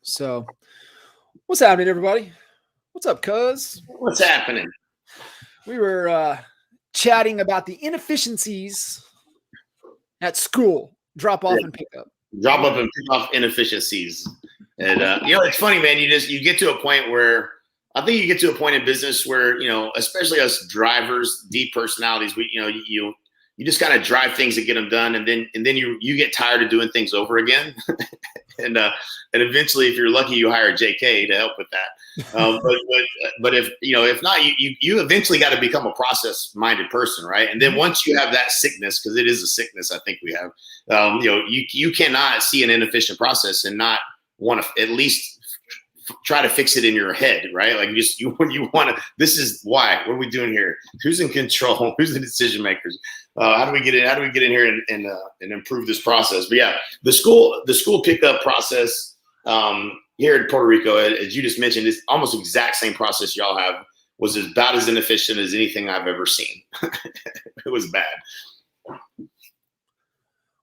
So, what's happening, everybody? What's up, cuz? What's happening? We were chatting about the inefficiencies at school, drop off and pick up. Drop up and pick off inefficiencies. And it's funny, man. You get to a point where I think you get to a point in business where, especially us drivers, deep personalities, you just kind of drive things to get them done, and then you get tired of doing things over again. and eventually, if you're lucky, you hire JK to help with that. But if not, you eventually got to become a process-minded person, right? And then once you have that sickness, because it is a sickness, I think we have, you cannot see an inefficient process and not want to at least try to fix it in your head, right? Like you want to. This is why. What are we doing here? Who's in control? Who's the decision makers? How do we get in? How do we get in here and improve this process? But yeah, the school pickup process here in Puerto Rico, as you just mentioned, is almost the exact same process y'all have. Was about as inefficient as anything I've ever seen. It was bad.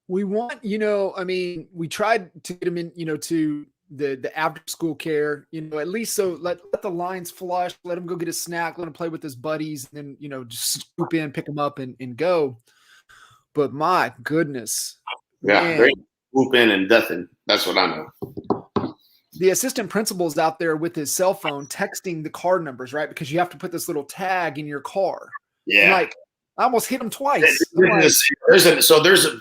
We want, we tried to get them in, to the after school care, at least so let the lines flush, let him go get a snack, let him play with his buddies, and then, just scoop in, pick him up and go. But my goodness. Yeah, great swoop in and nothing. That's what I know. The assistant principal's out there with his cell phone texting the card numbers, right? Because you have to put this little tag in your car. Yeah. I almost hit him twice.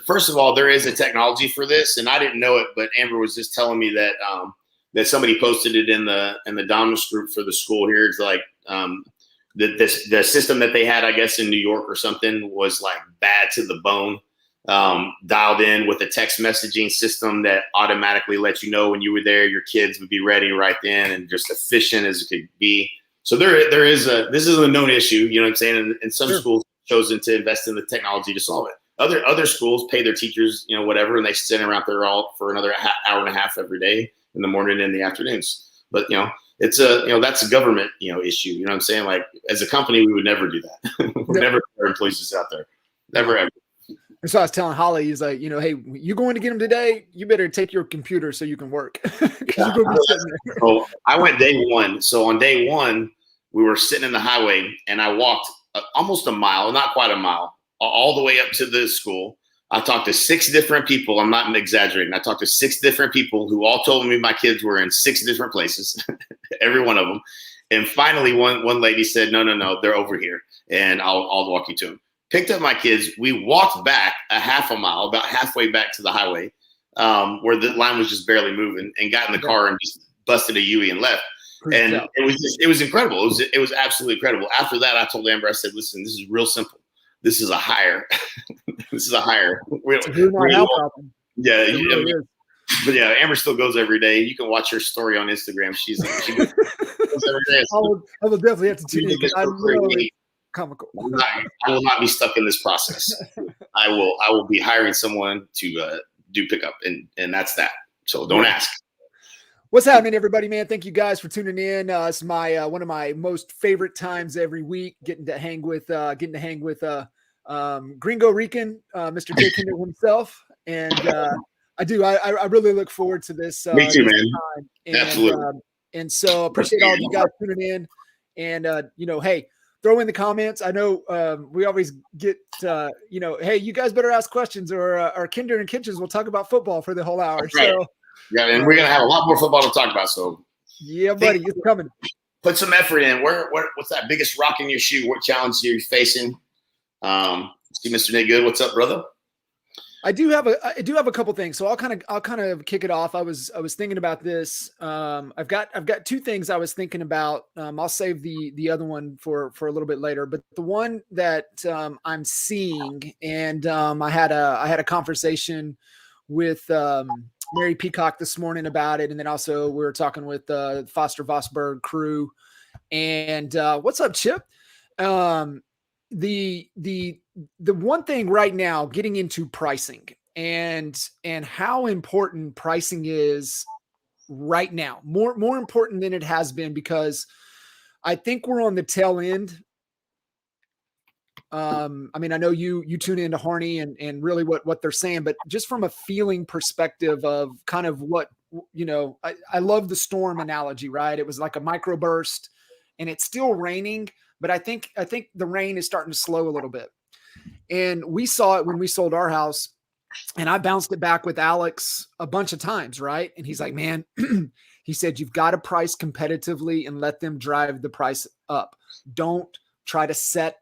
First of all, there is a technology for this, and I didn't know it, but Amber was just telling me that that somebody posted it in the Dominus group for the school here. It's like the system that they had, I guess, in New York or something was like bad to the bone. Dialed in with a text messaging system that automatically lets you know when you were there, your kids would be ready right then, and just efficient as it could be. So this is a known issue, you know what I'm saying? And some schools chosen to invest in the technology to solve it. Other schools pay their teachers, whatever, and they send them out there all for another hour and a half every day in the morning and in the afternoons. But it's that's a government issue. You know what I'm saying? Like as a company, we would never do that. We'd never put our employees just out there. Never ever. And so I was telling Holly, he's like, hey, you going to get him today? You better take your computer so you can work. Yeah. So I went day one. So on day one, we were sitting in the highway, and I walked almost a mile, not quite a mile, all the way up to the school. I talked to 6 different people. I'm not exaggerating. I talked to 6 different people who all told me my kids were in 6 different places, every one of them. And finally, one lady said, no, they're over here, and I'll walk you to them. Picked up my kids. We walked back a half a mile, about halfway back to the highway, where the line was just barely moving, and got in the car and just busted a U-turn and left. And it was incredible. It was absolutely incredible. After that, I told Amber, I said, listen, this is real simple. This is a hire. This is a hire. Yeah. But yeah, Amber still goes every day. You can watch her story on Instagram. She goes every day. I will definitely have to tune in. I really comical. I will not be stuck in this process. I will be hiring someone to do pickup, and that's that. So don't ask. What's happening, everybody, man? Thank you guys for tuning in. It's my one of my most favorite times every week, getting to hang with Gringo Rican, Mr. J. Kendall himself, and I really look forward to this. Me too, man. And, absolutely. And so appreciate all of you guys tuning in, and hey, throw in the comments. I know we always get hey, you guys better ask questions, or Kinder and Kitchens will talk about football for the whole hour. Right. So. Yeah, and we're gonna have a lot more football to talk about. So, yeah, buddy, it's coming. Put some effort in. What's that biggest rock in your shoe? What challenge are you facing? See, Mr. Nate Good, what's up, brother? I do have a couple things, so I'll kind of kick it off. I was thinking about this. I've got 2 things I was thinking about. I'll save the other one for a little bit later. But the one that I'm seeing, and I had a conversation with Mary Peacock this morning about it, and then also we were talking with the Foster Vosberg crew. And what's up, Chip? The one thing right now, getting into pricing and how important pricing is right now, more important than it has been, because I think we're on the tail end. I know you tune into Harney and really what they're saying, but just from a feeling perspective of kind of what I love the storm analogy, right? It was like a microburst and it's still raining, but I think the rain is starting to slow a little bit. And we saw it when we sold our house, and I bounced it back with Alex a bunch of times, right? And he's like, man, he said, you've got to price competitively and let them drive the price up. Don't try to set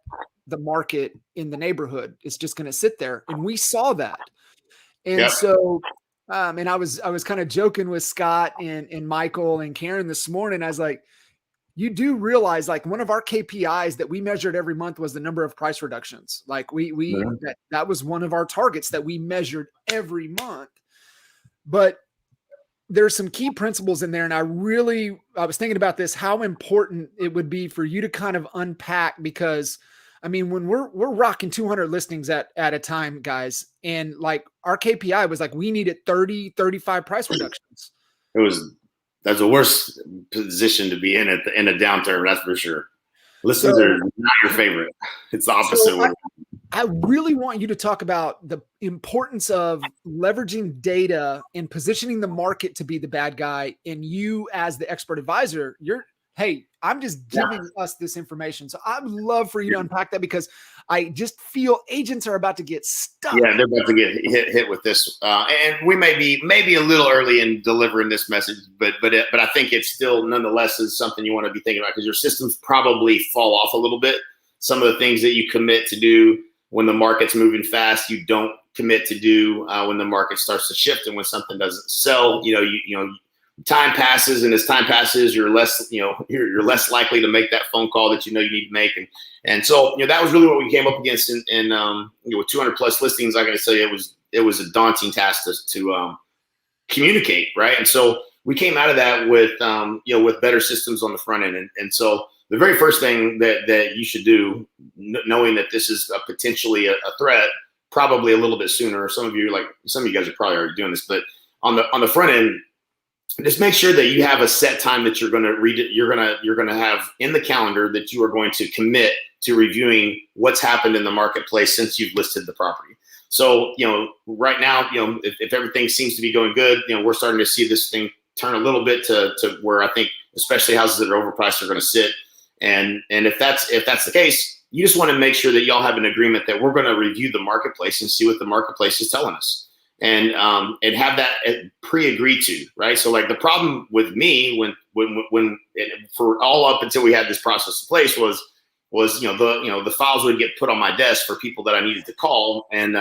the market in the neighborhood. It's just going to sit there. And we saw that. And so, and I was kind of joking with Scott and Michael and Karen this morning. I was like, you do realize, like, one of our KPIs that we measured every month was the number of price reductions. Like that was one of our targets that we measured every month. But there's some key principles in there. And I was thinking about this, how important it would be for you to kind of unpack, because I mean, when we're rocking 200 listings at a time, guys, and like our KPI was like, we needed 30, 35 price reductions. That's the worst position to be in a downturn. That's for sure. Listings are not your favorite. It's the opposite. So I really want you to talk about the importance of leveraging data and positioning the market to be the bad guy. And you, as the expert advisor, hey, I'm just giving us this information. So I'd love for you to unpack that, because I just feel agents are about to get stuck. Yeah, they're about to get hit with this. And we may be a little early in delivering this message, but I think it's still nonetheless is something you want to be thinking about, because your systems probably fall off a little bit. Some of the things that you commit to do when the market's moving fast, you don't commit to do when the market starts to shift, and when something doesn't sell, time passes, and as time passes, you're less likely to make that phone call that you need to make, and so that was really what we came up against. And with 200 plus listings, I got to tell you, it was a daunting task to communicate, right? And so we came out of that with with better systems on the front end, and so the very first thing that you should do, knowing that this is potentially a threat, probably a little bit sooner. Some of you guys are probably already doing this, but on the front end, just make sure that you have a set time that you're going to read it. You're going to have in the calendar that you are going to commit to reviewing what's happened in the marketplace since you've listed the property. So, right now, if everything seems to be going good, we're starting to see this thing turn a little bit to where I think especially houses that are overpriced are going to sit. And if that's the case, you just want to make sure that y'all have an agreement that we're going to review the marketplace and see what the marketplace is telling us. And have that pre-agreed to, right? So like the problem with me when for all up until we had this process in place was the files would get put on my desk for people that I needed to call, and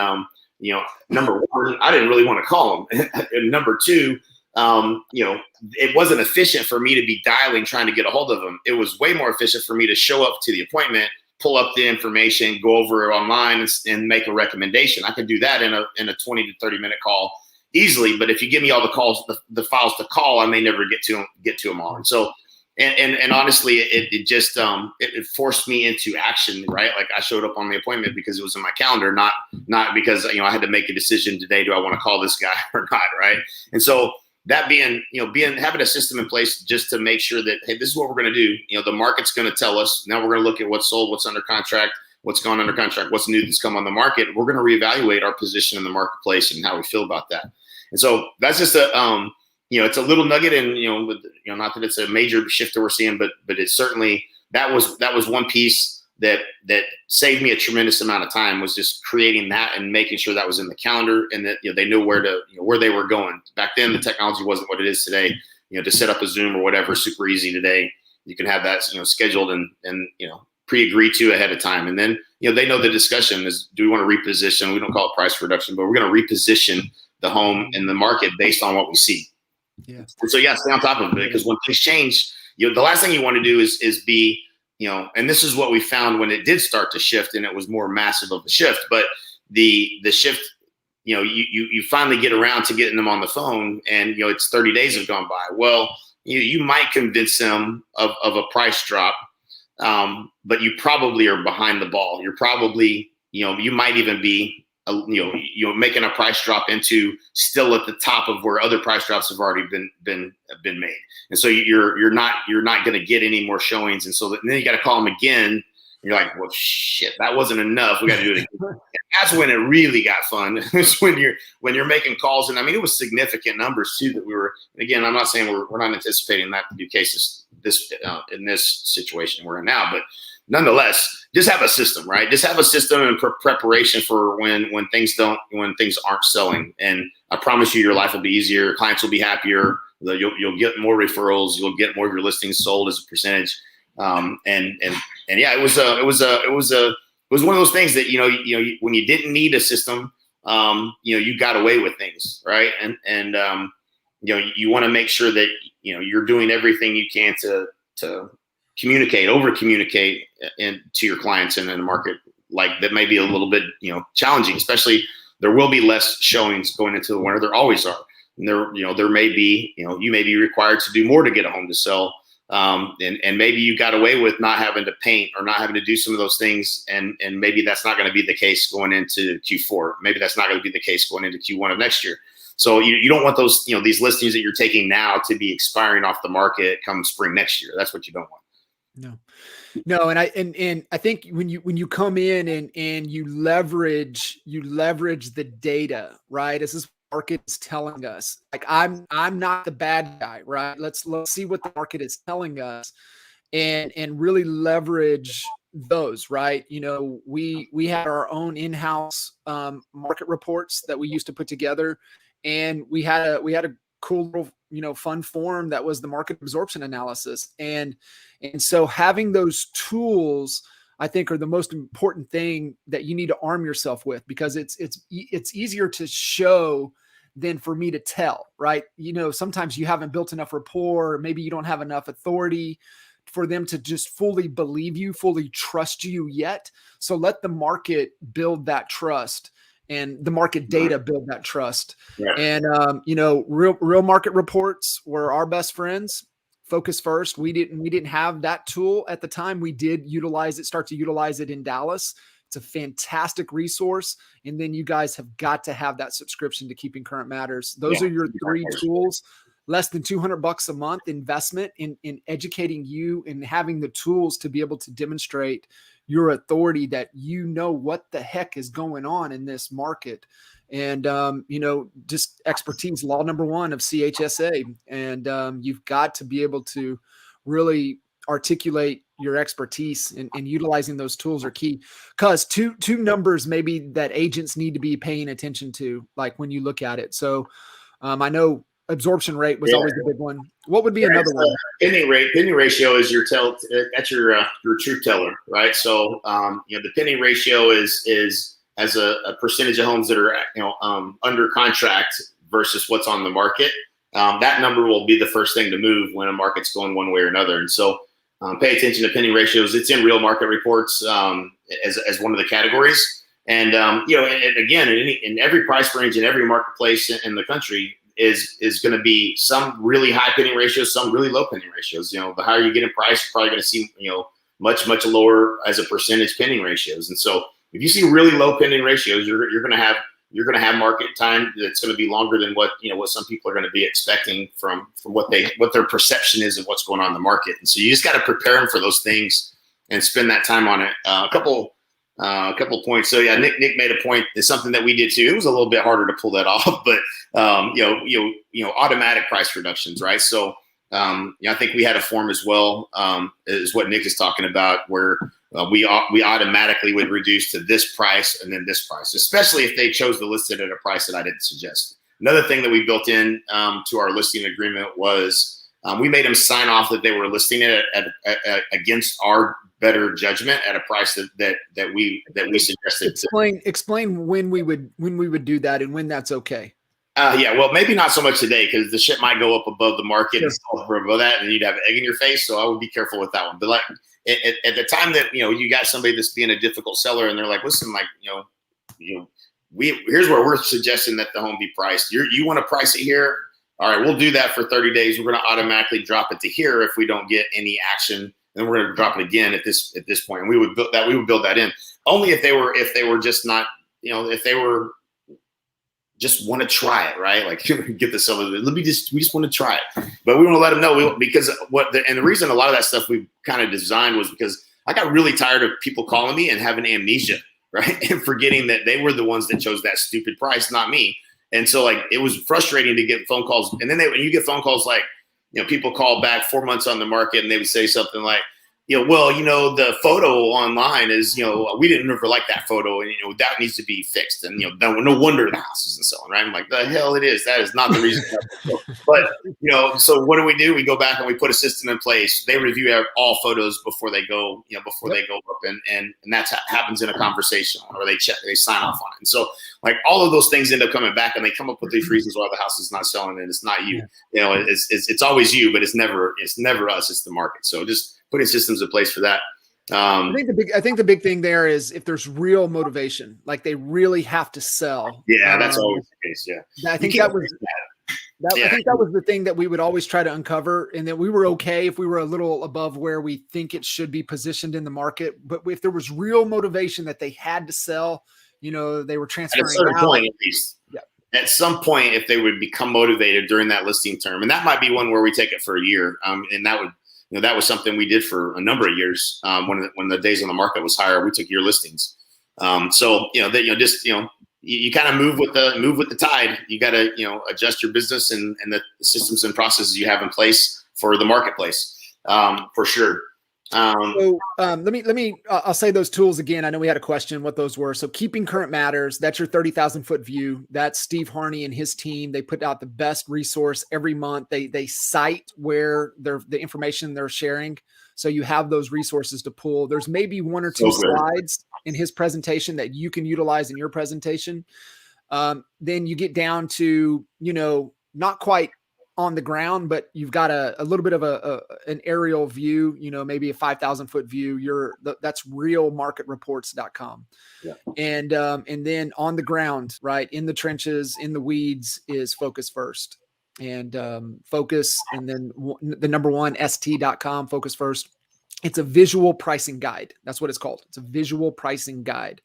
number one, I didn't really want to call them, and number two, it wasn't efficient for me to be dialing trying to get a hold of them. It was way more efficient for me to show up to the appointment, pull up the information, go over it online, and make a recommendation. I can do that in a 20 to 30 minute call easily. But if you give me all the calls, the files to call, I may never get to them all. And so, and honestly, it just it forced me into action, right? Like I showed up on the appointment because it was in my calendar, not because I had to make a decision today. Do I want to call this guy or not, right? And so that having a system in place just to make sure that, hey, this is what we're going to do. The market's going to tell us. Now we're going to look at what's sold, what's under contract, what's gone under contract, what's new that's come on the market. We're going to reevaluate our position in the marketplace and how we feel about that. And so that's just it's a little nugget, and not that it's a major shift that we're seeing, but it's certainly that was one piece that saved me a tremendous amount of time, was just creating that and making sure that was in the calendar, and that they knew where they were going. Back then, the technology wasn't what it is today. To set up a Zoom or whatever, super easy today. You can have that scheduled and pre-agreed to ahead of time, and then they know the discussion is, do we want to reposition? We don't call it price reduction, but we're going to reposition the home in the market based on what we see. Yeah. And so stay on top of it, because when things change, the last thing you want to do is be and this is what we found when it did start to shift, and it was more massive of a shift. But the shift, you finally get around to getting them on the phone, and it's 30 days have gone by. Well, you might convince them of a price drop, but you probably are behind the ball. You're probably you might even be making a price drop into still at the top of where other price drops have already been made. And so you're not going to get any more showings. And so then you got to call them again You're like, well, shit, that wasn't enough. We got to do it again. That's when it really got fun. It's when you're making calls, and I mean, it was significant numbers too that we were. Again, I'm not saying we're not anticipating that to be cases in this situation we're in now, but nonetheless, just have a system, right? Just have a system and preparation for when things aren't selling. And I promise you, your life will be easier. Clients will be happier. You'll get more referrals. You'll get more of your listings sold as a percentage. And yeah, it was one of those things that, when you didn't need a system, you got away with things, right? And you want to make sure that, you're doing everything you can to over communicate to your clients and in the market like that may be a little bit, challenging, especially there will be less showings going into the winter. There always are. And there may be, you may be required to do more to get a home to sell. And maybe you got away with not having to paint or not having to do some of those things. And maybe that's not going to be the case going into Q4. Maybe that's not going to be the case going into Q1 of next year. So you don't want those, these listings that you're taking now to be expiring off the market come spring next year. That's what you don't want. No. And I think when you come in and you leverage the data, right? This is market is telling us. Like I'm not the bad guy, right? Let's see what the market is telling us and really leverage those, right? We had our own in-house market reports that we used to put together, and we had a cool little fun form that was the market absorption analysis. And so having those tools, I think, are the most important thing that you need to arm yourself with, because it's easier to show than for me to tell, right? Sometimes you haven't built enough rapport, or maybe you don't have enough authority for them to just fully believe you, fully trust you yet. So let the market build that trust, and the market data build that trust. Yeah. And real market reports were our best friends. Focus First. We didn't have that tool at the time. We did start to utilize it in Dallas. It's a fantastic resource. And then you guys have got to have that subscription to Keeping Current Matters. Those are your three tools. Less than $200 a month investment in educating you and having the tools to be able to demonstrate your authority, that what the heck is going on in this market. And, just expertise, law number 1 of CHSA. And you've got to be able to really articulate your expertise, and utilizing those tools are key. Because two numbers maybe that agents need to be paying attention to, like when you look at it. So I know absorption rate was always the big one. What would be another one? Pending ratio is that's your truth teller, right? So the pending ratio is as a percentage of homes that are under contract versus what's on the market. That number will be the first thing to move when a market's going one way or another. And so pay attention to pending ratios. It's in real market reports as one of the categories. And and again, in every price range, in every marketplace in the country is going to be some really high pending ratios, some really low pending ratios. The higher you get in price, you're probably going to see much lower as a percentage pending ratios. And so if you see really low pending ratios, you're going to have market time that's going to be longer than what some people are going to be expecting from what their perception is of what's going on in the market. And so you just got to prepare them for those things and spend that time on it. A couple points. So yeah, Nick made a point. It's something that we did too. It was a little bit harder to pull that off, but automatic price reductions, right? So I think we had a form as well, is what Nick is talking about, where we automatically would reduce to this price and then this price, especially if they chose to list it at a price that I didn't suggest. Another thing that we built in to our listing agreement was we made them sign off that they were listing it at against our better judgment at a price that we suggested. Explain when we would do that and when that's okay. Well, maybe not so much today, because the shit might go up above the market and above that, and you'd have egg in your face. So I would be careful with that one. But like at the time that you got somebody that's being a difficult seller, and they're like, listen, like here's where we're suggesting that the home be priced. You want to price it here? All right, we'll do that for 30 days. We're going to automatically drop it to here if we don't get any action. Then we're going to drop it again at this point. And we would build that in only if they were just not, if they were just want to try it, right? Like get the seller. We just want to try it, but we want to let them know because the reason a lot of that stuff we kind of designed was because I got really tired of people calling me and having amnesia, right? And forgetting that they were the ones that chose that stupid price, not me. And so like, it was frustrating to get phone calls. And then when you get phone calls, like, people call back 4 months on the market and they would say something like, well, the photo online is, we didn't ever like that photo, and that needs to be fixed, and no wonder the house isn't selling, right? I'm like, the hell it is. That is not the reason. But so what do? We go back and we put a system in place. They review all photos before they go, they go up, and that's happens in a conversation, or they sign off on it. And so like all of those things end up coming back, and they come up with these reasons why the house is not selling, and it's not you. It's always you, but it's never us. It's the market. So just putting systems in place for that. I think the big thing there is if there's real motivation, like they really have to sell. Yeah, that's always the case. Yeah, I think that was the thing that we would always try to uncover, and that we were okay if we were a little above where we think it should be positioned in the market. But if there was real motivation that they had to sell, they were transferring at a certain out. point, at least. Yeah. At some point, if they would become motivated during that listing term, and that might be one where we take it for a year, and that would. That was something we did for a number of years. When the days on the market was higher, we took year listings. You kind of move with the tide. You got to adjust your business and the systems and processes you have in place for the marketplace, for sure. I'll say those tools again. I know we had a question what those were. So keeping current matters, that's your 30,000 foot view. That's Steve Harney and his team. They put out the best resource every month. They cite where the information they're sharing. So you have those resources to pull. There's maybe one or two slides in his presentation that you can utilize in your presentation. Then you get down to, not quite on the ground, but you've got a little bit of an aerial view, maybe a 5,000 foot view. That's realmarketreports.com. Yeah. And then on the ground, right, in the trenches, in the weeds, is Focus First, and Focus, and then the number one st.com, Focus First. It's a visual pricing guide. That's what it's called. It's a visual pricing guide.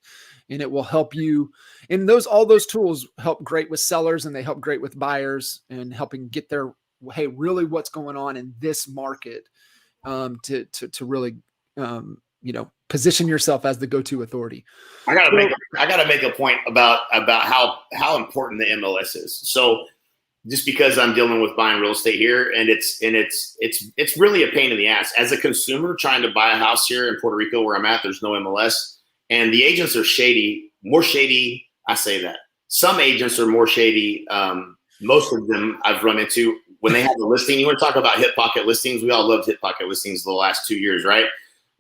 And it will help you. And all those tools help great with sellers, and they help great with buyers, and helping get their, hey, really what's going on in this market, to really, position yourself as the go-to authority. I gotta make a point about how important the MLS is. So just because I'm dealing with buying real estate here, and it's really a pain in the ass as a consumer trying to buy a house here in Puerto Rico where I'm at. There's no MLS. And the agents are more shady. I say that. Some agents are more shady. Most of them I've run into when they have a listing. You want to talk about hip pocket listings? We all loved hip pocket listings the last 2 years, right?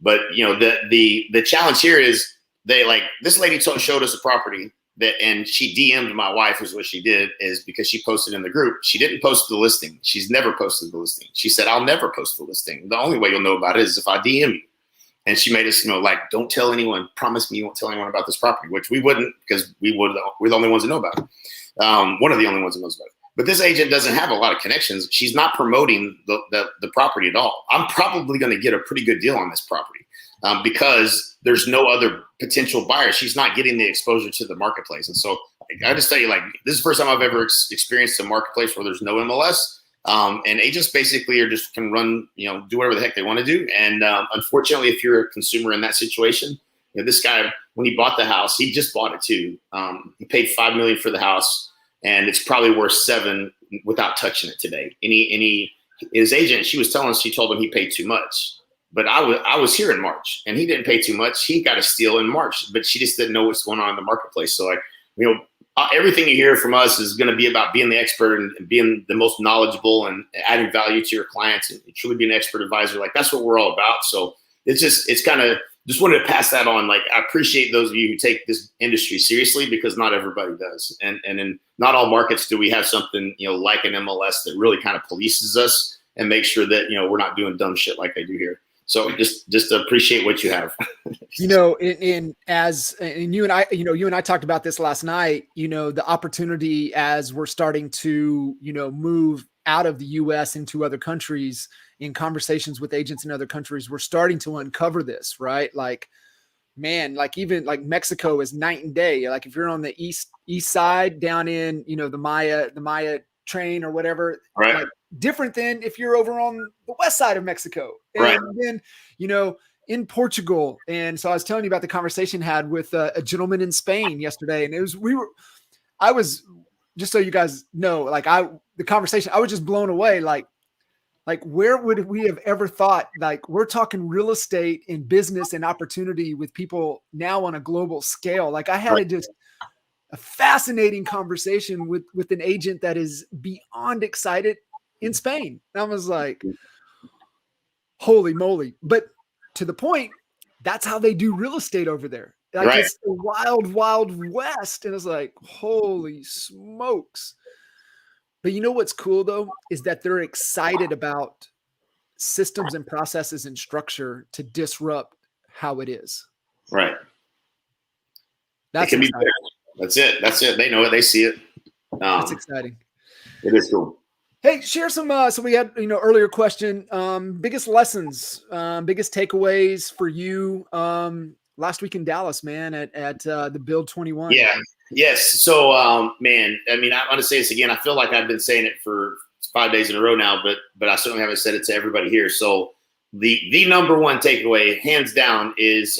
But the challenge here is this lady showed us a property and she DM'd my wife is what she did, is because she posted in the group. She didn't post the listing. She's never posted the listing. She said, I'll never post the listing. The only way you'll know about it is if I DM you. And she made us, don't tell anyone. Promise me you won't tell anyone about this property, which we wouldn't, because we're the only ones that know about it. One of the only ones that knows about it. But this agent doesn't have a lot of connections. She's not promoting the property at all. I'm probably going to get a pretty good deal on this property because there's no other potential buyer. She's not getting the exposure to the marketplace. And so I just tell you, this is the first time I've ever experienced a marketplace where there's no MLS. And agents basically can run, do whatever the heck they want to do. And unfortunately, if you're a consumer in that situation, this guy, when he bought the house, he just bought it too. He paid $5 million for the house, and it's probably worth $7 million without touching it today. His agent, she told him he paid too much. But I was here in March, and he didn't pay too much. He got a steal in March, but she just didn't know what's going on in the marketplace. So everything you hear from us is going to be about being the expert and being the most knowledgeable and adding value to your clients and truly being an expert advisor. That's what we're all about. So it's kind of just wanted to pass that on. I appreciate those of you who take this industry seriously, because not everybody does. And in not all markets do we have something, like an MLS that really kind of polices us and makes sure that, we're not doing dumb shit like they do here. So just appreciate what you have. You and you and I talked about this last night, the opportunity as we're starting to, move out of the US into other countries, in conversations with agents in other countries, we're starting to uncover this, right? Even Mexico is night and day. If you're on the east side down in, the Maya train or whatever, right? Different than if you're over on the west side of Mexico. And right. then, in Portugal. And so I was telling you about the conversation I had with a gentleman in Spain yesterday. And I was, just so you guys know, the conversation, I was just blown away. Like where would we have ever thought, like we're talking real estate and business and opportunity with people now on a global scale. Like I had a fascinating conversation with an agent that is beyond excited in Spain. And I was like, holy moly. But to the point, that's how they do real estate over there. Like Right. it's the wild, wild west. And it's like, holy smokes. But you know what's cool though, is that they're excited about systems and processes and structure to disrupt how it is. Right. That's it can exciting. Be That's it. That's it. They know it. They see it. That's exciting. It is cool. Hey, share some, so we had, earlier question, biggest lessons, biggest takeaways for you, last week in Dallas, man, at the Build 21. Yeah. Yes. So, man, I mean, I want to say this again. I feel like I've been saying it for 5 days in a row now, but I certainly haven't said it to everybody here. So the number one takeaway, hands down, is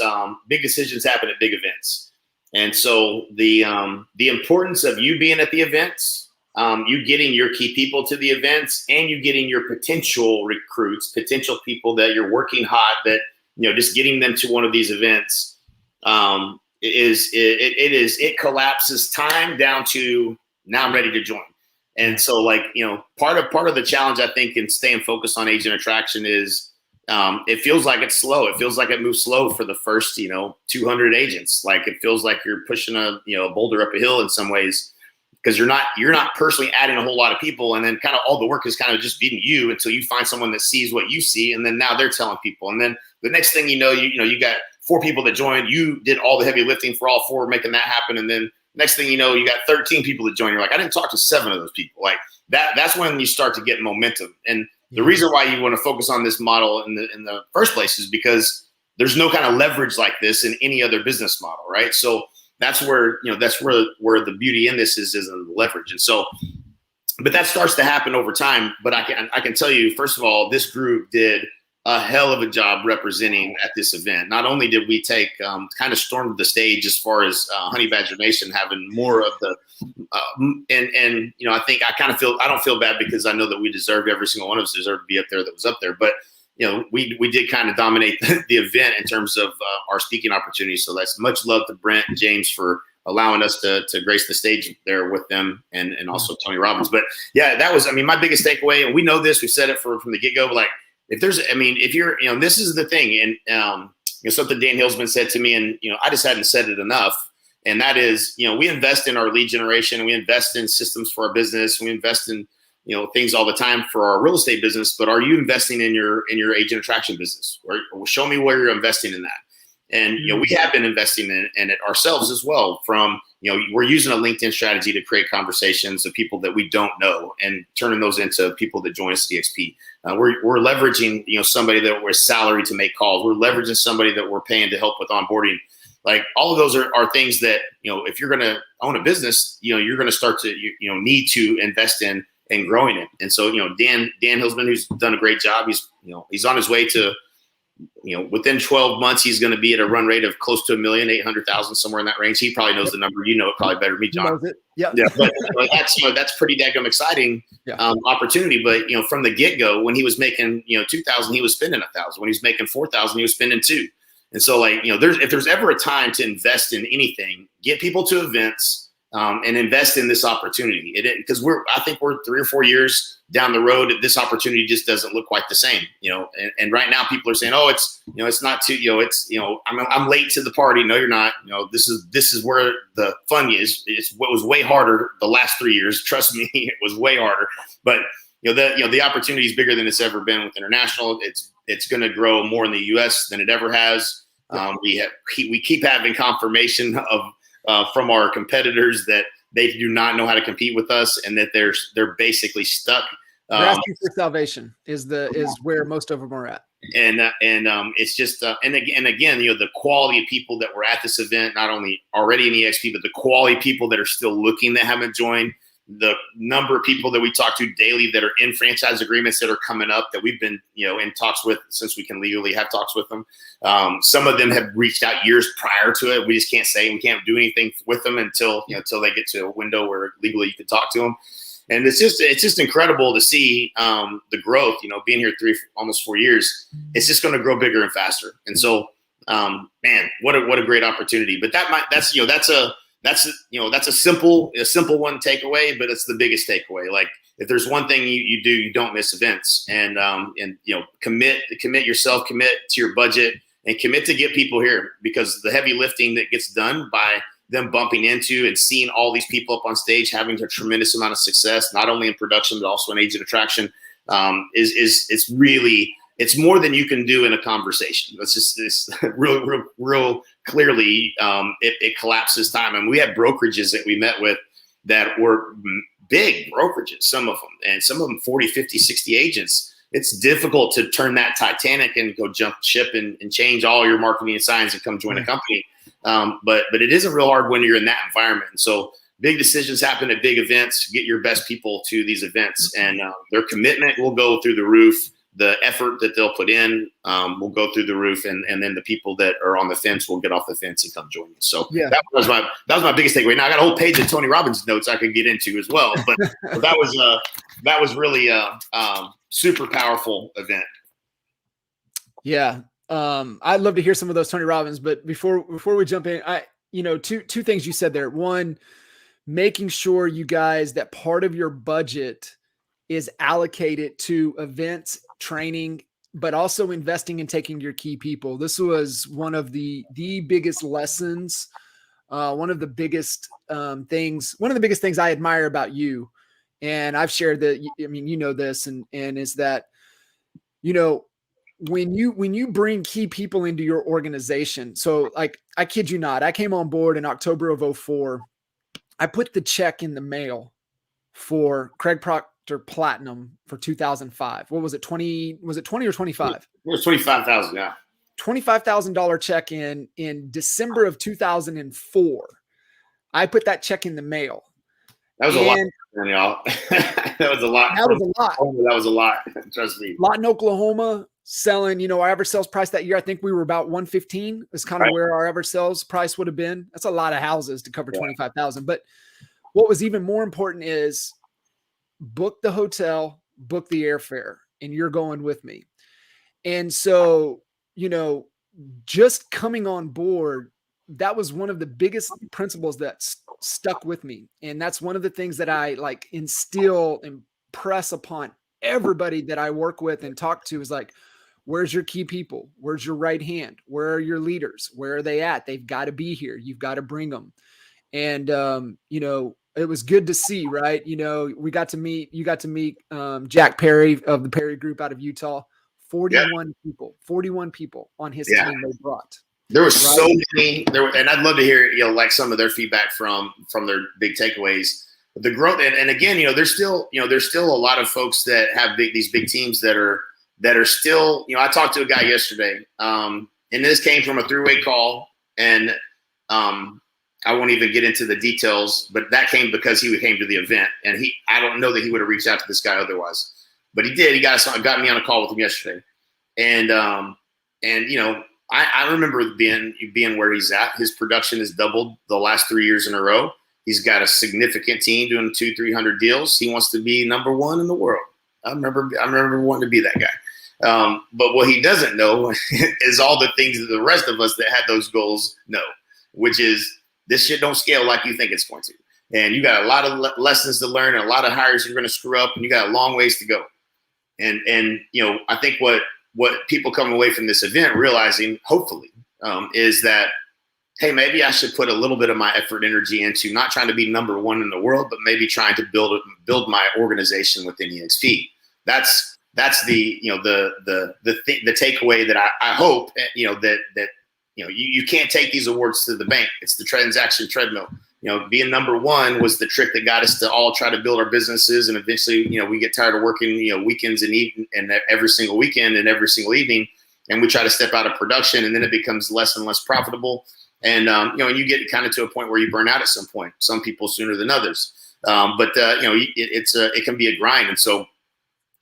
big decisions happen at big events. And so the importance of you being at the events, you getting your key people to the events, and you getting your potential recruits, potential people that you're working hot, that, just getting them to one of these events, it collapses time down to now I'm ready to join. And so part of the challenge, I think, in staying focused on agent attraction is it feels like it's slow. It feels like it moves slow for the first, 200 agents. Like it feels like you're pushing a boulder up a hill in some ways, because you're not personally adding a whole lot of people, and then kind of all the work is kind of just being you until you find someone that sees what you see, and then now they're telling people, and then the next thing you got 4 people that joined. You did all the heavy lifting for all 4, making that happen, and then next thing you know, you got 13 people that join. You're like, I didn't talk to 7 of those people. Like that's when you start to get momentum. And the reason why you want to focus on this model in the first place is because there's no kind of leverage like this in any other business model, right? So that's where the beauty in this is in the leverage. And so, but that starts to happen over time. But I can tell you, first of all, this group did a hell of a job representing at this event. Not only did we take kind of stormed the stage as far as Honey Badger Nation having more of the I think I don't feel bad, because I know that we deserved, every single one of us deserved to be up there that was up there. But we did kind of dominate the event in terms of our speaking opportunities. So that's much love to Brent and James for allowing us to grace the stage there with them, and also Tony Robbins. But yeah, that was, my biggest takeaway. And we know this, we said it from the get go, but if you're, this is the thing. And, something Dan Hillsman said to me, and, I just hadn't said it enough. And that is, we invest in our lead generation, and we invest in systems for our business. We invest in, things all the time for our real estate business. But are you investing in your agent attraction business? Or show me where you're investing in that. And, we have been investing in it ourselves as well. From, we're using a LinkedIn strategy to create conversations of people that we don't know and turning those into people that join us at DXP. We're leveraging, somebody that we're salaried to make calls. We're leveraging somebody that we're paying to help with onboarding. Like all of those are things that, if you're going to own a business, you're going to start to, need to invest in and growing it. And so, Dan Hillsman, who's done a great job, he's on his way to, within 12 months, he's going to be at a run rate of close to 1,800,000, somewhere in that range. He probably knows the number. You know it probably better than me, John. He knows it. Yeah. But that's pretty daggum exciting opportunity. But from the get go, when he was making 2,000, he was spending 1,000. When he was making 4,000, he was spending 2. And so if there's ever a time to invest in anything, get people to events. And invest in this opportunity. Because I think we're 3 or 4 years down the road. This opportunity just doesn't look quite the same, And right now, people are saying, "Oh, it's not too, I'm late to the party." No, you're not. This is where the fun is. It's what was way harder the last 3 years. Trust me, it was way harder. But the opportunity is bigger than it's ever been with international. It's going to grow more in the U.S. than it ever has. We keep having confirmation of. From our competitors that they do not know how to compete with us, and that they're basically stuck. They're asking for salvation is where most of them are at. And it's just and again, the quality of people that were at this event, not only already in EXP, but the quality of people that are still looking that haven't joined. the number of people that we talk to daily that are in franchise agreements that are coming up that we've been, in talks with since we can legally have talks with them. Some of them have reached out years prior to it. We just can't say, we can't do anything with them until they get to a window where legally you can talk to them. And it's just incredible to see the growth, being here almost 4 years. It's just going to grow bigger and faster. And so, man, what a great opportunity. But that's a simple one takeaway, but it's the biggest takeaway. Like, if there's one thing you do, you don't miss events, and commit yourself, commit to your budget, and commit to get people here, because the heavy lifting that gets done by them bumping into and seeing all these people up on stage having a tremendous amount of success, not only in production but also in agent attraction, it's more than you can do in a conversation. It's real clearly. It collapses time. And we had brokerages that we met with that were big brokerages, some of them, and some of them 40, 50, 60 agents. It's difficult to turn that Titanic and go jump ship and change all your marketing and signs and come join a company. But it isn't real hard when you're in that environment. And so big decisions happen at big events. Get your best people to these events, and their commitment will go through the roof. The effort that they'll put in will go through the roof, and then the people that are on the fence will get off the fence and come join you. So that was my biggest takeaway. Now I got a whole page of Tony Robbins notes I could get into as well, but that was really a super powerful event. Yeah. I'd love to hear some of those Tony Robbins, but before we jump in, two things you said there. One, making sure you guys that part of your budget is allocated to events, training, but also investing in taking your key people. This was one of the biggest lessons, one of the biggest things I admire about you. And I've shared that, this and is that, when you bring key people into your organization. So like, I kid you not, I came on board in October of 2004. I put the check in the mail for Craig Proctor Platinum for 2005. What was it? 20 or 25? It was 25,000. Yeah. $25,000 check in December of 2004. I put that check in the mail. That was a lot, y'all. That was a lot. That was a lot. Trust me. A lot in Oklahoma, selling, our average sales price that year, I think we were about 115 is kind of where our average sales price would have been. That's a lot of houses to cover 25,000. But what was even more important is book the hotel, book the airfare, and you're going with me. And so, just coming on board, that was one of the biggest principles that stuck with me. And that's one of the things that I impress upon everybody that I work with and talk to is like, where's your key people? Where's your right hand? Where are your leaders? Where are they at? They've got to be here. You've got to bring them. And, it was good to see, right? You got to meet Jack Perry of the Perry Group out of Utah. 41 people on his team they brought. There were so many and I'd love to hear, some of their feedback from their big takeaways. The growth, and again, there's still a lot of folks that have these big teams that are still, I talked to a guy yesterday, and this came from a three-way call, and I won't even get into the details, but that came because he came to the event, and I don't know that he would have reached out to this guy otherwise, but he did. He got me on a call with him yesterday, and I remember being where he's at. His production has doubled the last 3 years in a row. He's got a significant team doing 200-300 deals. He wants to be number one in the world. I remember wanting to be that guy. But what he doesn't know is all the things that the rest of us that had those goals know, which is this shit don't scale like you think it's going to. And you got a lot of lessons to learn and a lot of hires you're going to screw up, and you got a long ways to go. And I think what people come away from this event realizing, hopefully, is that, hey, maybe I should put a little bit of my effort, energy into not trying to be number one in the world, but maybe trying to build my organization within EXP. That's the takeaway that I hope, that you can't take these awards to the bank. It's the transaction treadmill. Being number one was the trick that got us to all try to build our businesses. And eventually, we get tired of working, weekends and every single weekend and every single evening. And we try to step out of production, and then it becomes less and less profitable. And, and you get kind of to a point where you burn out at some point, some people sooner than others. But it can be a grind. And so,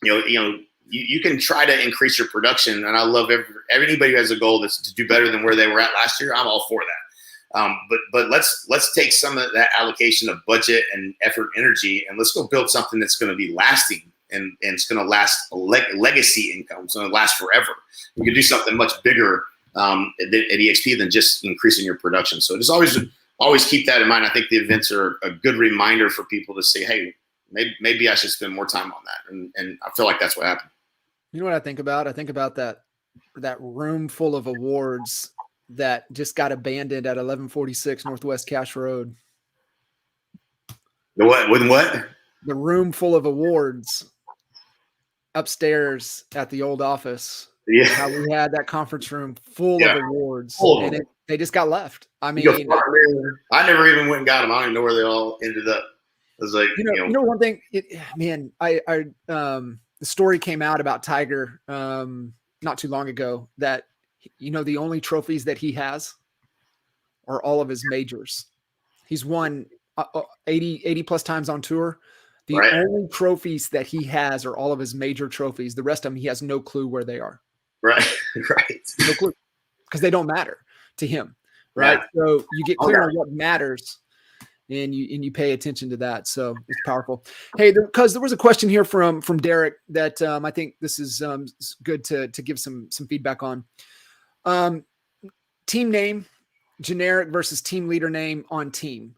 you can try to increase your production. And I love anybody who has a goal that's to do better than where they were at last year. I'm all for that. But let's take some of that allocation of budget and effort, energy, and let's go build something that's going to be lasting and it's going to last legacy income. It's going to last forever. You can do something much bigger at EXP than just increasing your production. So just always keep that in mind. I think the events are a good reminder for people to say, hey, maybe I should spend more time on that. And I feel like that's what happened. You know what I think about? I think about that room full of awards that just got abandoned at 1146 Northwest Cash Road. The what? With what? The room full of awards upstairs at the old office. Yeah. How we had that conference room full of awards, and they just got left. I mean, I never even went and got them. I don't even know where they all ended up. It was like, you know, one thing, the story came out about Tiger not too long ago that, the only trophies that he has are all of his majors. He's won 80 plus times on tour. The only trophies that he has are all of his major trophies. The rest of them, he has no clue where they are. Right. No clue, because they don't matter to him. Right. So you get clear on what matters, and you pay attention to that. So it's powerful. Hey, because there was a question here from Derek that I think this is good to give some feedback on. Team name, generic versus team leader name on team.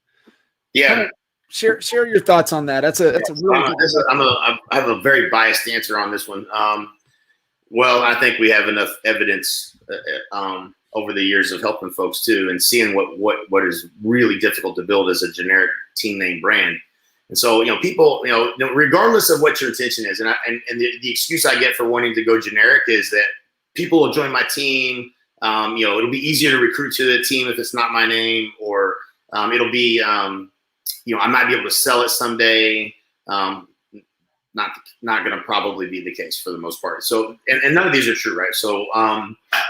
Yeah. Share your thoughts on that. That's a really good I have a very biased answer on this one. Well, I think we have enough evidence over the years of helping folks too, and seeing what is really difficult to build as a generic team name brand. And so, people, regardless of what your intention is, and the excuse I get for wanting to go generic is that people will join my team. It'll be easier to recruit to the team if it's not my name, or it'll be, I might be able to sell it someday. Not going to probably be the case for the most part. So, and none of these are true, right? So,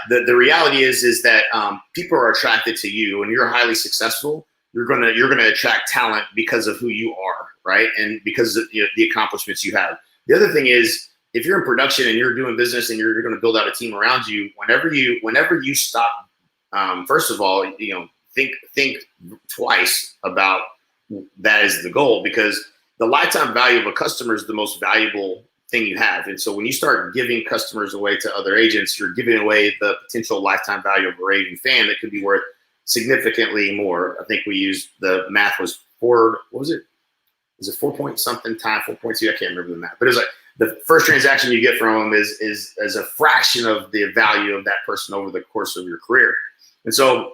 the reality is that people are attracted to you, and you're highly successful. You're gonna attract talent because of who you are, right? And because of the accomplishments you have. The other thing is, if you're in production and you're doing business and you're going to build out a team around you, whenever you stop, first of all, think twice about that as the goal, because the lifetime value of a customer is the most valuable thing you have. And so when you start giving customers away to other agents, you're giving away the potential lifetime value of a raving fan that could be worth significantly more. I think we used the math was what was it? Was it 4 point something time, 4.2? I can't remember the math, but it was like the first transaction you get from them is a fraction of the value of that person over the course of your career. And so,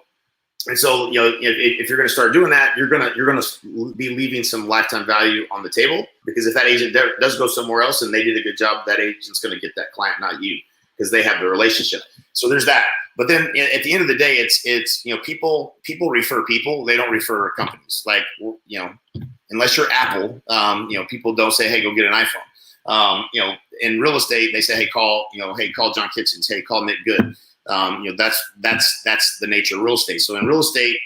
if you're going to start doing that, you're going to be leaving some lifetime value on the table, because if that agent does go somewhere else and they did a good job, that agent's going to get that client, not you, because they have the relationship. So there's that. But then at the end of the day, it's people refer people. They don't refer companies. Like, unless you're Apple, people don't say, hey, go get an iPhone. In real estate, they say, hey, call John Kitchens. Hey, call Nick Good. That's the nature of real estate. So in real estate,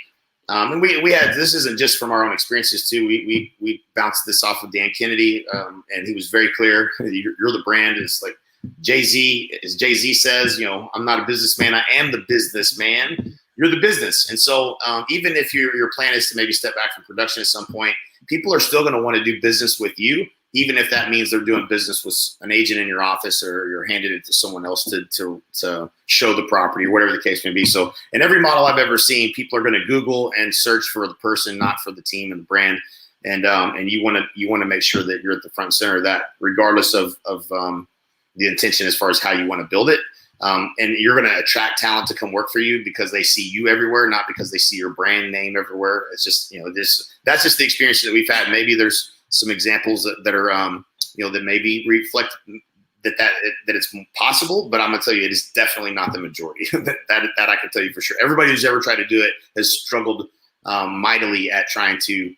and we had, this isn't just from our own experiences too. We bounced this off of Dan Kennedy, and he was very clear. You're the brand. It's like Jay-Z, as Jay-Z says, I'm not a businessman. I am the businessman. You're the business. And so even if your plan is to maybe step back from production at some point, people are still going to want to do business with you, even if that means they're doing business with an agent in your office, or you're handing it to someone else to show the property, or whatever the case may be. So in every model I've ever seen, people are going to Google and search for the person, not for the team and the brand. And you want to make sure that you're at the front and center of that, regardless of the intention as far as how you want to build it. And you're going to attract talent to come work for you because they see you everywhere, not because they see your brand name everywhere. It's just, that's just the experience that we've had. Maybe there's some examples that are, that maybe reflect that it's possible, but I'm gonna tell you, it is definitely not the majority. that I can tell you for sure. Everybody who's ever tried to do it has struggled mightily at trying to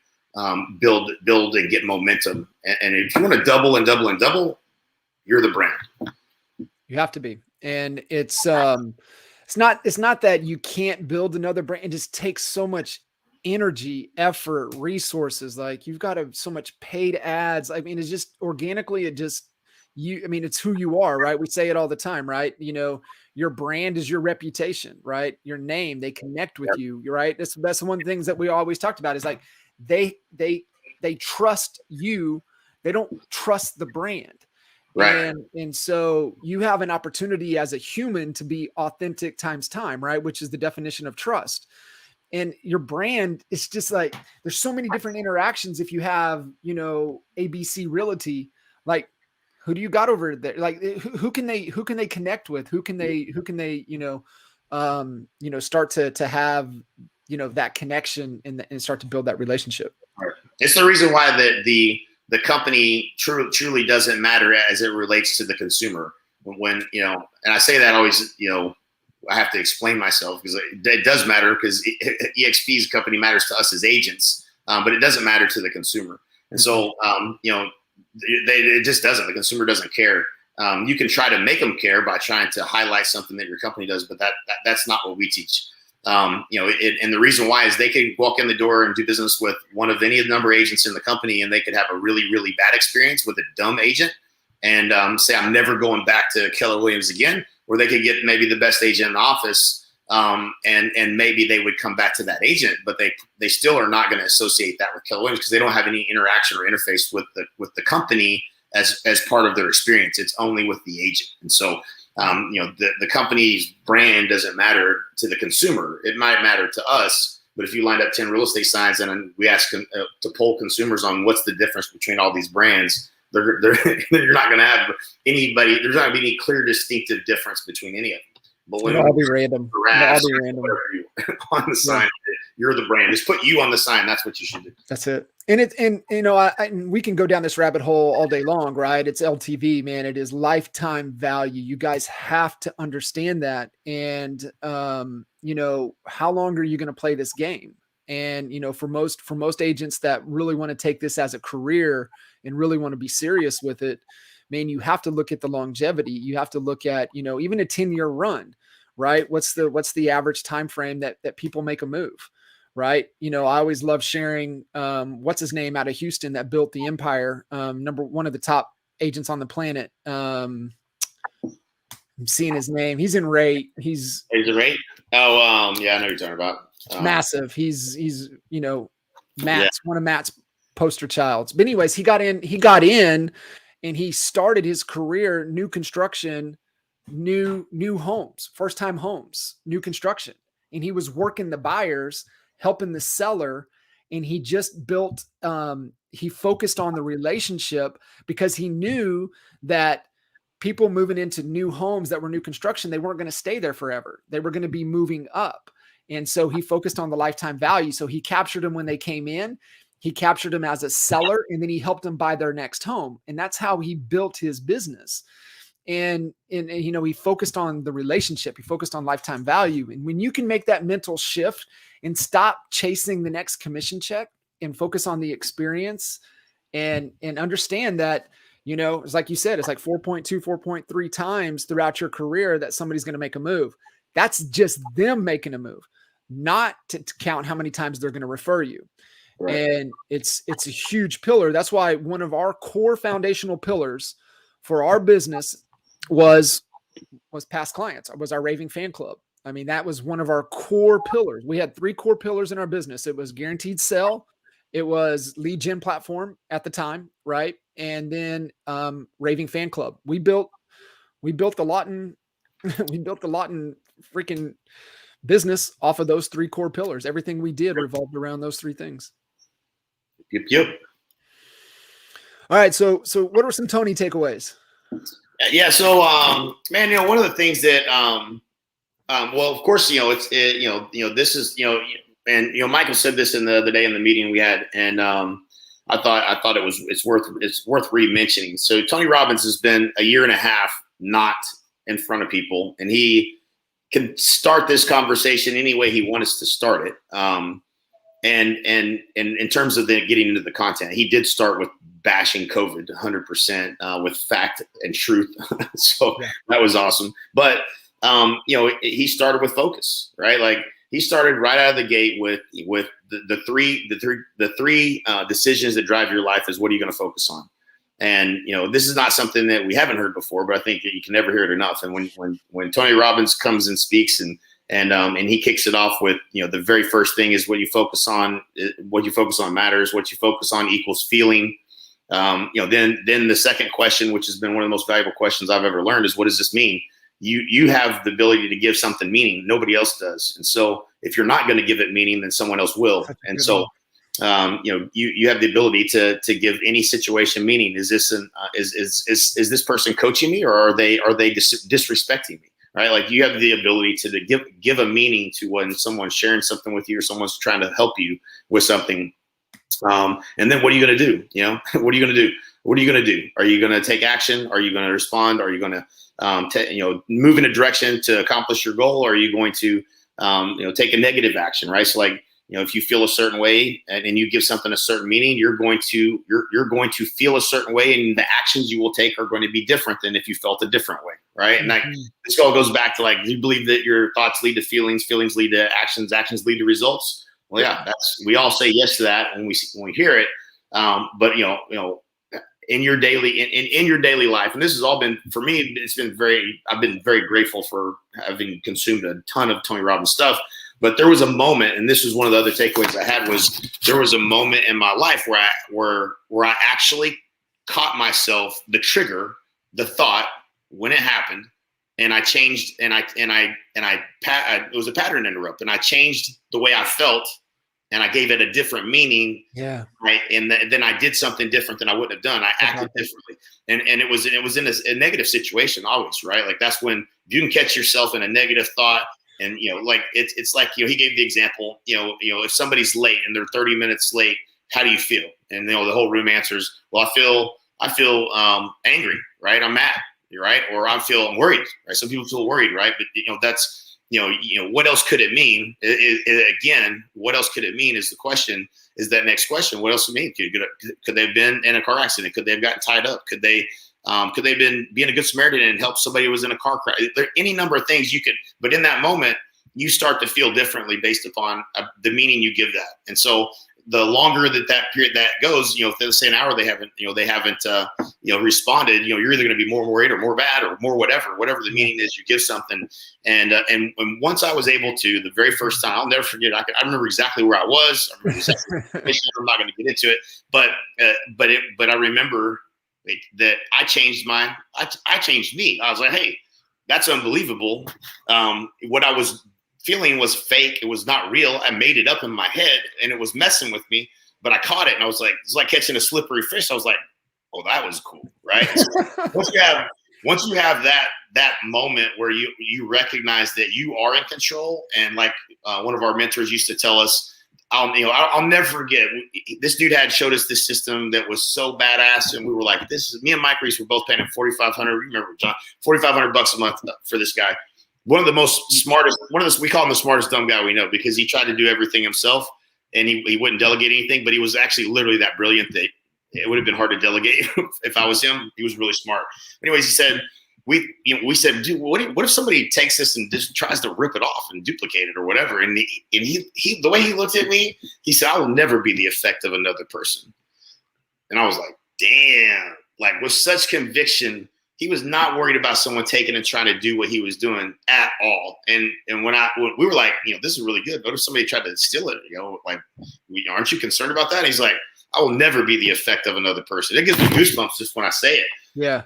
build and get momentum. And if you want to double and double and double, you're the brand. You have to be. And it's not that you can't build another brand. It just takes so much energy, effort, resources. Like you've got so much paid ads. I mean, it's just organically, it's who you are, right? We say it all the time, right? Your brand is your reputation, right? Your name, they connect with you, right? That's one of the things that we always talked about is like, they trust you. They don't trust the brand. Right. And so you have an opportunity as a human to be authentic times time, right? Which is the definition of trust. And your brand is just like, there's so many different interactions. If you have, ABC Realty, like who do you got over there? Like who can they connect with? Who can they, start to have, that connection and start to build that relationship. Right. It's the reason why the company truly doesn't matter as it relates to the consumer. When, and I say that always, I have to explain myself because it does matter because EXP's company matters to us as agents, but it doesn't matter to the consumer. And so, it just doesn't. The consumer doesn't care. You can try to make them care by trying to highlight something that your company does, but that's not what we teach. And the reason why is they could walk in the door and do business with one of any number of agents in the company, and they could have a really, really bad experience with a dumb agent and say, I'm never going back to Keller Williams again. Or they could get maybe the best agent in the office, and maybe they would come back to that agent, but they still are not going to associate that with Keller Williams because they don't have any interaction or interface with the company as part of their experience. It's only with the agent. And so, the company's brand doesn't matter to the consumer. It might matter to us, but if you lined up 10 real estate signs and we ask to poll consumers on what's the difference between all these brands, you're not going to have anybody. There's not going to be any clear, distinctive difference between any of them. But when it'll all be random. On the sign, you're the brand. Just put you on the sign. That's what you should do. That's it. And we can go down this rabbit hole all day long, right? It's LTV, man. It is lifetime value. You guys have to understand that. And how long are you going to play this game? And for most agents that really want to take this as a career and really want to be serious with it, man, you have to look at the longevity. You have to look at, even a 10-year run, right? What's the average time frame that people make a move, right? I always love sharing what's his name out of Houston that built the empire, one of the top agents on the planet. I'm seeing his name. He's in rate. He's in rate. Oh, yeah, I know what you're talking about. Massive. He's Matt's one of Matt's poster childs. But anyways, he got in and he started his career, new construction, new homes, first time homes, new construction. And he was working the buyers, helping the seller. And he just built, he focused on the relationship because he knew that people moving into new homes that were new construction, they weren't going to stay there forever. They were going to be moving up. And so he focused on the lifetime value. So he captured them when they came in. He captured them as a seller, and then he helped them buy their next home. And that's how he built his business. And he focused on the relationship. He focused on lifetime value. And when you can make that mental shift and stop chasing the next commission check and focus on the experience and understand that, it's like you said, it's like 4.2, 4.3 times throughout your career that somebody's going to make a move. That's just them making a move, not to count how many times they're going to refer you. Right. And it's a huge pillar. That's why one of our core foundational pillars for our business was past clients, was our raving fan club. I mean, that was one of our core pillars. We had 3 core pillars in our business. It was guaranteed sell. It was lead gen platform at the time. Right. And then raving fan club. We built the Lawton freaking business off of those 3 core pillars. Everything we did revolved around those 3 things. Yep. All right. So what are some Tony takeaways? Yeah. So, man, one of the things that, well, of course, this is, and, Michael said this in the day in the meeting we had, and, I thought it's worth re-mentioning. So Tony Robbins has been a year and a half not in front of people, and he can start this conversation any way he wants to start it. And in terms of getting into the content, he did start with bashing COVID 100% with fact and truth. So that was awesome. But, he started with focus, right? Like he started right out of the gate with the three decisions that drive your life is what are you going to focus on? And, this is not something that we haven't heard before, but I think that you can never hear it enough. And when Tony Robbins comes and speaks and he kicks it off with, the very first thing is what you focus on matters. What you focus on equals feeling. Then the second question, which has been one of the most valuable questions I've ever learned, is what does this mean? You have the ability to give something meaning. Nobody else does. And so if you're not going to give it meaning, then someone else will. And so, you have the ability to give any situation meaning. Is this is this person coaching me, or are they disrespecting me? Right? Like, you have the ability to give a meaning to when someone's sharing something with you, or someone's trying to help you with something. And then what are you going to do? What are you going to do? What are you going to do? Are you going to take action? Are you going to respond? Are you going to move in a direction to accomplish your goal? Or are you going to take a negative action? Right? So, like, if you feel a certain way and you give something a certain meaning, you're going to feel a certain way, and the actions you will take are going to be different than if you felt a different way, right? And this all goes back to, like, do you believe that your thoughts lead to feelings, feelings lead to actions, actions lead to results? Well, yeah, we all say yes to that when we hear it. But in your daily life, and this has all been, for me, I've been very grateful for having consumed a ton of Tony Robbins stuff. But there was a moment, and this was one of the other takeaways I had, was there was a moment in my life where I actually caught myself, the trigger, the thought, when it happened, and I changed, it was a pattern interrupt, and I changed the way I felt, and I gave it a different meaning. Yeah. Right. And then I did something different than I wouldn't have done. I acted differently, and it was in a negative situation always, right? Like, that's when you can catch yourself in a negative thought. And, like, it's like, he gave the example, if somebody's late and they're 30 minutes late, how do you feel? And, the whole room answers, well, I feel angry, right? I'm mad, right? Or I'm worried, right? Some people feel worried, right? But, that's, what else could it mean? Again, what else could it mean is the question, is that next question. What else could it mean? Could they have been in a car accident? Could they have gotten tied up? Could they have been being a good Samaritan and help somebody who was in a car crash? There are any number of things you could, but in that moment, you start to feel differently based upon the meaning you give that. And so the longer that period that goes, if they say an hour, they haven't responded, you're either going to be more worried or more bad or more whatever the meaning is you give something. And once I was able to, the very first time, I'll never forget, I remember exactly where I was. I remember exactly I'm not going to get into it, but I remember that I changed me. I was like, hey, that's unbelievable. What I was feeling was fake. It was not real. I made it up in my head, and it was messing with me, but I caught it, and I was like, it's like catching a slippery fish. I was like, oh, that was cool. Right. So once you have that moment where you recognize that you are in control. And like one of our mentors used to tell us, I'll never forget. This dude showed us this system that was so badass, and we were like, me and Mike Reese were both paying him $4,500. Remember, John, $4,500 a month for this guy. One of the most smartest. We call him the smartest dumb guy we know, because he tried to do everything himself, and he wouldn't delegate anything. But he was actually literally that brilliant that it would have been hard to delegate if I was him. He was really smart. Anyways, he said, we said, dude, what if somebody takes this and just tries to rip it off and duplicate it or whatever? And he the way he looked at me, he said, I will never be the effect of another person. And I was like, damn, like, with such conviction, he was not worried about someone taking and trying to do what he was doing at all. And when we were like, this is really good. What if somebody tried to steal it? Like, aren't you concerned about that? And he's like, I will never be the effect of another person. It gives me goosebumps just when I say it. Yeah.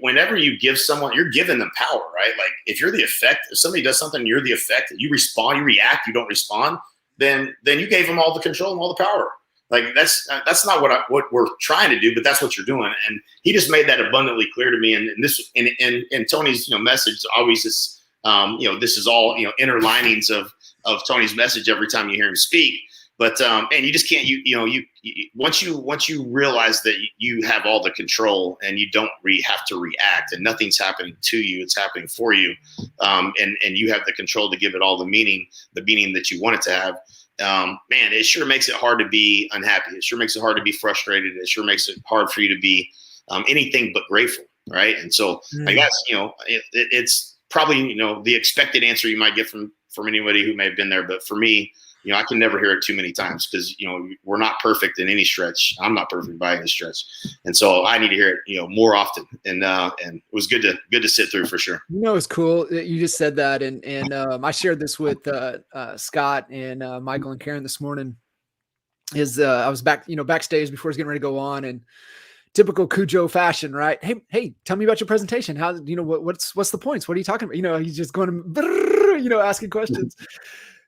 Whenever you give someone, you're giving them power, right? Like, if you're the effect, if somebody does something, you're the effect, you respond, you react, you don't respond, then you gave them all the control and all the power. Like, that's not what we're trying to do, but that's what you're doing. And he just made that abundantly clear to me. And this, and Tony's, message always is, this is all, inner linings of Tony's message every time you hear him speak. But and you just can't, once you realize that you have all the control and you don't have to react, and nothing's happening to you, it's happening for you, and you have the control to give it all the meaning that you want it to have. Man, it sure makes it hard to be unhappy. It sure makes it hard to be frustrated. It sure makes it hard for you to be anything but grateful, right? And so I guess it's probably the expected answer you might get from anybody who may have been there, but for me, I can never hear it too many times because, we're not perfect in any stretch. I'm not perfect by any stretch. And so I need to hear it, more often. And it was good to sit through for sure. It's cool that you just said that. And I shared this with Scott and Michael and Karen this morning. I was backstage before I was getting ready to go on, and typical Cujo fashion, right? Hey, tell me about your presentation. How, what's the points? What are you talking about? He's just going, asking questions.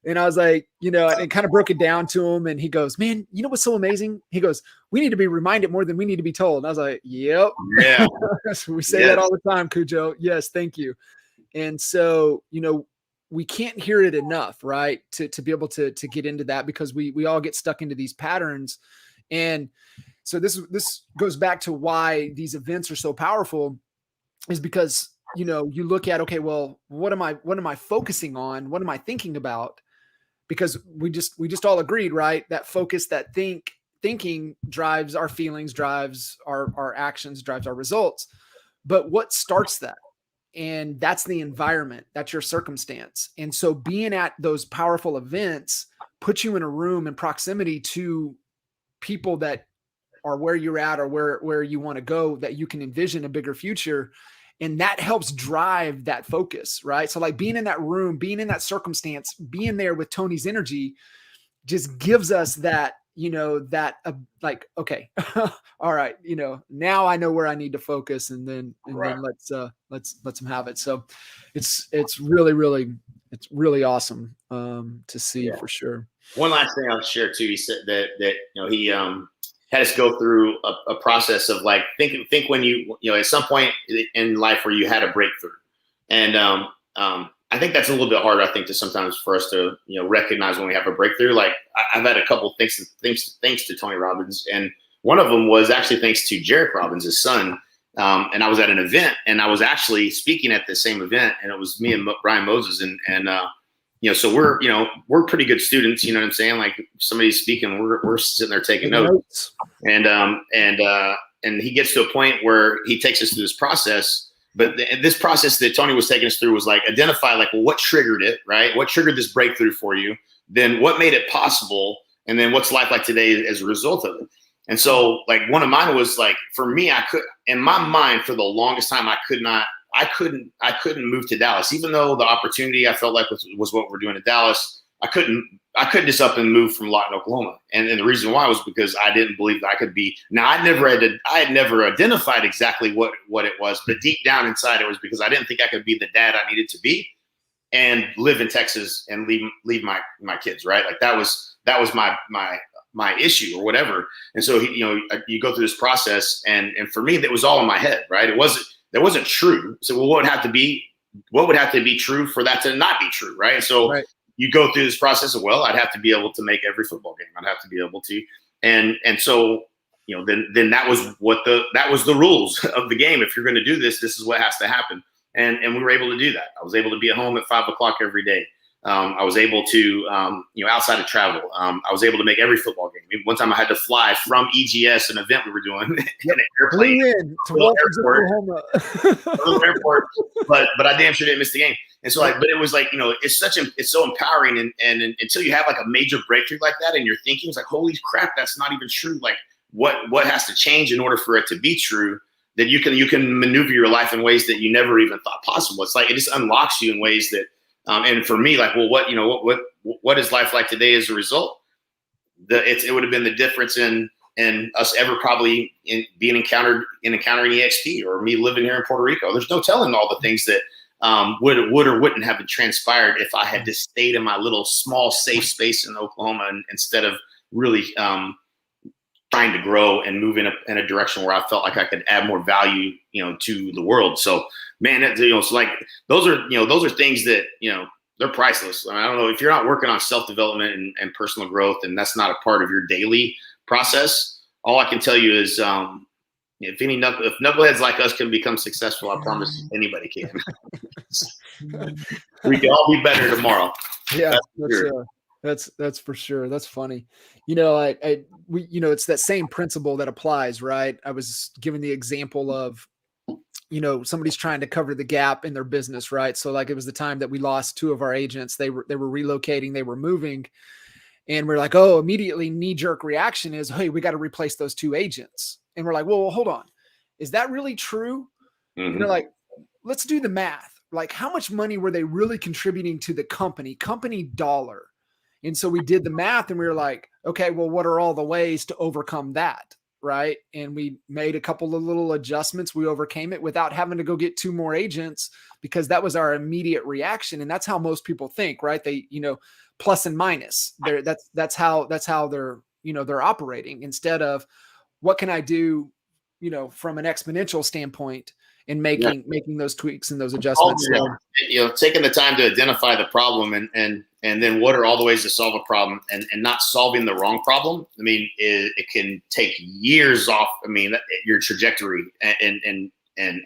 And I was like, and kind of broke it down to him. And he goes, man, what's so amazing? He goes, we need to be reminded more than we need to be told. And I was like, yep. Yeah. We say that all the time, Cujo. Yes. Thank you. And so, we can't hear it enough, right? To be able to get into that, because we all get stuck into these patterns. And so this goes back to why these events are so powerful, is because, you look at, okay, well, what am I focusing on? What am I thinking about? Because we just all agreed, right? That focus, that thinking drives our feelings, drives our actions, drives our results. But what starts that? And that's the environment, that's your circumstance. And so being at those powerful events puts you in a room in proximity to people that are where you're at, or where you want to go, that you can envision a bigger future. And that helps drive that focus, right? So like being in that room, being in that circumstance, being there with Tony's energy just gives us that, like, okay, all right, now I know where I need to focus, and then let's him have it. So it's really awesome to see, for sure. One last thing I'll share too. He said that he had us go through a process of like think when you at some point in life where you had a breakthrough, and I think that's a little bit harder, I think, to sometimes for us to recognize when we have a breakthrough. Like I've had a couple thanks to Tony Robbins, and one of them was actually thanks to Jared Robbins, his son. And I was at an event, and I was actually speaking at the same event, and it was me and Brian Moses, and so we're pretty good students, you know what I'm saying? Like somebody's speaking, we're sitting there taking notes. And he gets to a point where he takes us through this process. But this process that Tony was taking us through was like, identify like, well, what triggered it, right? What triggered this breakthrough for you? Then what made it possible? And then what's life like today as a result of it? And so like one of mine was like, for me, in my mind, for the longest time, I couldn't move to Dallas, even though the opportunity I felt like was what we're doing in Dallas. I couldn't just up and move from Lawton, Oklahoma. And the reason why was because I didn't believe that I could be. Now I had never identified exactly what it was, but deep down inside it was because I didn't think I could be the dad I needed to be and live in Texas and leave my kids, right? Like that was my issue or whatever. And so you go through this process, and for me that was all in my head, right? That wasn't true. So what would have to be true for that to not be true, right? So you go through this process of, well, I'd have to be able to make every football game. I'd have to be able to, and so then that was the rules of the game. If you're going to do this, this is what has to happen, and we were able to do that. I was able to be at home at 5 o'clock every day. I was able to, outside of travel, I was able to make every football game. One time I had to fly from EGS, an event we were doing, in an airplane to airport, but I damn sure didn't miss the game. And so but it was like, it's so empowering. And until you have like a major breakthrough like that in your thinking, it's like, holy crap, that's not even true. Like what has to change in order for it to be true, that you can maneuver your life in ways that you never even thought possible. It's like, it just unlocks you in ways that, and for me, like, well, what is life like today as a result? It would have been the difference in us ever probably encountering EXP, or me living here in Puerto Rico. There's no telling all the things that would or wouldn't have transpired if I had just stayed in my little small safe space in Oklahoma, instead of really trying to grow and move in a direction where I felt like I could add more value, to the world. So, man, so like those are things that they're priceless. I don't know if you're not working on self-development and personal growth, and that's not a part of your daily process. All I can tell you is, if knuckleheads like us can become successful, I promise anybody can. We can all be better tomorrow. Yeah, that's for sure. That's funny. It's that same principle that applies, right? I was given the example of, somebody's trying to cover the gap in their business, right? So like it was the time that we lost 2 of our agents. They were relocating, they were moving. And we're like, oh, immediately knee-jerk reaction is, hey, we got to replace those 2 agents. And we're like, well, hold on. Is that really true? Mm-hmm. And they're like, let's do the math. Like, how much money were they really contributing to the company dollar? And so we did the math and we were like, okay, well, what are all the ways to overcome that? Right. And we made a couple of little adjustments. We overcame it without having to go get 2 more agents, because that was our immediate reaction. And that's how most people think, right? They, plus and minus. That's how they're, they're operating, instead of what can I do, from an exponential standpoint, and making those tweaks and those adjustments. Taking the time to identify the problem and then what are all the ways to solve a problem, and not solving the wrong problem. I mean, it can take years off. I mean, your trajectory and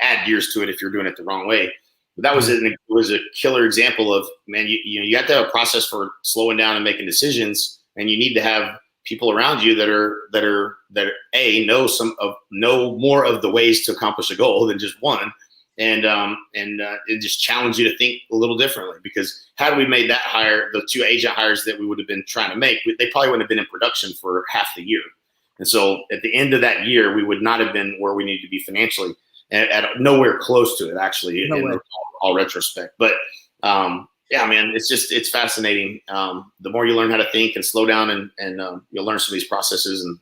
add years to it if you're doing it the wrong way. But that was a killer example of, man, you have to have a process for slowing down and making decisions, and you need to have people around you that are know more of the ways to accomplish a goal than just one, and just challenge you to think a little differently. Because had we made that hire, the 2 agent hires that we would have been trying to make, they probably wouldn't have been in production for half the year. And so at the end of that year, we would not have been where we need to be financially, at nowhere close to it, actually, in all retrospect. But yeah, man, it's fascinating. The more you learn how to think and slow down, and you'll learn some of these processes, and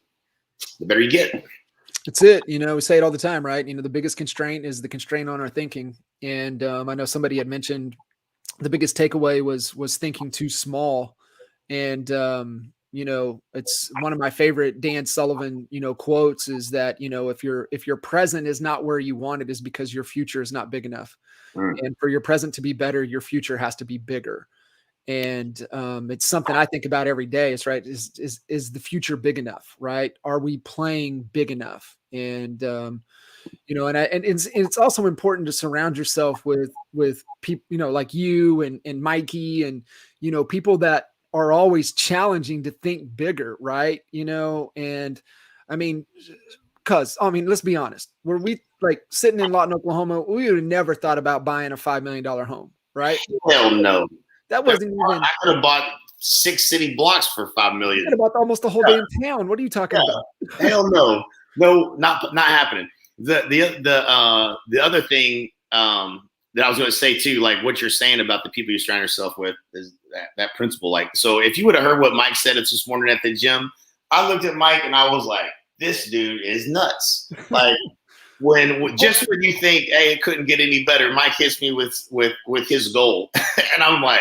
the better you get. That's it. We say it all the time, right? The biggest constraint is the constraint on our thinking. And I know somebody had mentioned the biggest takeaway was thinking too small. And, it's one of my favorite Dan Sullivan, quotes is that, if your present is not where you want it, is because your future is not big enough. And for your present to be better, your future has to be bigger. And it's something I think about every day. It's right. Is the future big enough? Right? Are we playing big enough? And and it's also important to surround yourself with people, like you and Mikey, and people that are always challenging to think bigger, right? And I mean, let's be honest. Were we like sitting in Lawton, Oklahoma, we would have never thought about buying a $5 million home, right? Hell no. That wasn't even. I could have bought 6 city blocks for $5 million. I could have bought almost the whole damn town. What are you talking about? Hell no, not happening. The other thing that I was going to say too, like what you're saying about the people you surround yourself with, is that principle. Like, so if you would have heard what Mike said this morning at the gym, I looked at Mike and I was like, this dude is nuts. Like, when you think, hey, it couldn't get any better, Mike hits me with his goal, and I'm like,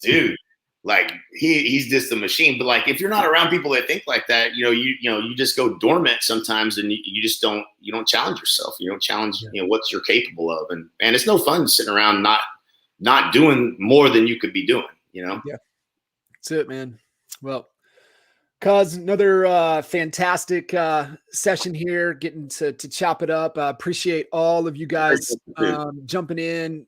dude, like he's just a machine. But like, if you're not around people that think like that, you just go dormant sometimes, and you don't challenge yourself. You don't challenge what you're capable of, and it's no fun sitting around not doing more than you could be doing. Yeah, that's it, man. Well, Cuz, another fantastic session here, getting to chop it up. Appreciate all of you guys jumping in,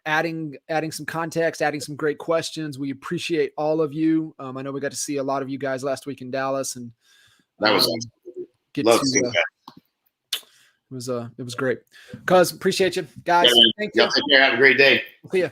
adding some context, adding some great questions. We appreciate all of you. I know we got to see a lot of you guys last week in Dallas, and that was awesome. It was great. Cuz, appreciate you guys. Thank you. Y'all take care. Have a great day. See ya.